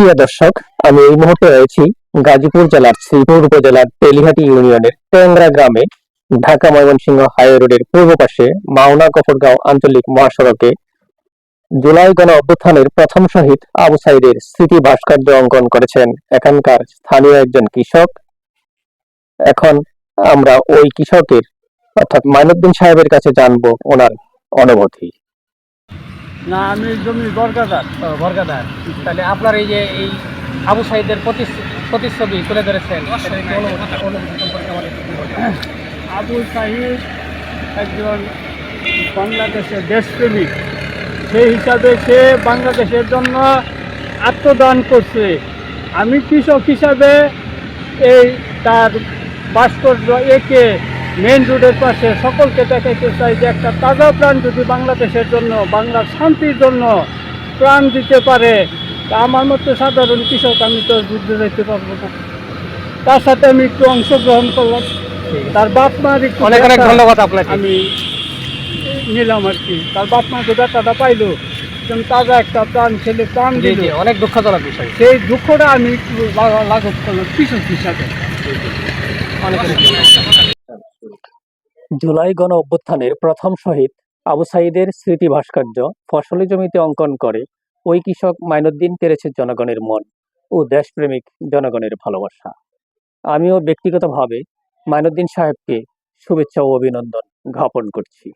প্রিয় দর্শক, আমি এই মুহূর্তে রয়েছি গাজীপুর জেলার শ্রীপুর উপজেলার তেলিহাটি ইউনিয়নের টেংরা গ্রামে। ঢাকা ময়মনসিংহ হাইওয়ে রোডের পূর্ব পাশে মাওনা গফরগাঁও আঞ্চলিক মহাসড়কে জুলাই গণ অভ্যুত্থানের প্রথম শহীদ আবু সাইদের স্মৃতি ভাস্কর্য অঙ্কন করেছেন এখানকার স্থানীয় একজন কৃষক। এখন আমরা ওই কৃষকের অর্থাৎ মাইনুদ্দিন সাহেবের কাছে জানবো ওনার অনুভূতি। না, আমি জমি বর্গাদার। বর্গাদার, তাহলে আপনার এই যে এই আবু সাইদের প্রতিচ্ছবি তুলে ধরেছেন, অনুভূতি সম্পর্কে আমাদের একটু বলুন। আবু সাহিদ একজন বাংলাদেশের দেশপ্রেমিক, সেই হিসাবে সে বাংলাদেশের জন্য আত্মদান করছে। আমি কৃষক হিসাবে এই তার ভাস্কর্য এঁকে মেন রোডের পাশে সকলকে দেখাইতে চাই যে একটা তাজা প্রাণ যদি বাংলাদেশের জন্য, বাংলার শান্তির জন্য প্রাণ দিতে পারে, তা আমার মতো সাধারণ কৃষক আমি তো যুদ্ধে যেতে পারবো না। তার সাথে আমি একটু অংশগ্রহণ করলাম, তার বাপ মার একটু অনেক অনেক ধন্যবাদ আপনাকে। আমি নিলাম আর কি। তার বাপ মা যে ব্যথাটা পাইলো, যেমন তাজা একটা প্রাণ ছেলে প্রাণ দিল, অনেক দুঃখজনক বিষয়। সেই দুঃখটা আমি একটু লাঘব করলাম কৃষক হিসাবে। অনেক অনেক ধন্যবাদ। জুলাই গণ অভ্যুত্থানের প্রথম শহীদ আবু সাইদের স্মৃতি ভাস্কর্য ফসলি জমিতে অঙ্কন করে ওই কৃষক মাইনুদ্দিন পেরেছে জনগণের মন ও দেশপ্রেমিক জনগণের ভালোবাসা। আমিও ব্যক্তিগতভাবে মাইনুদ্দিন সাহেবকে শুভেচ্ছা ও অভিনন্দন জ্ঞাপন করছি।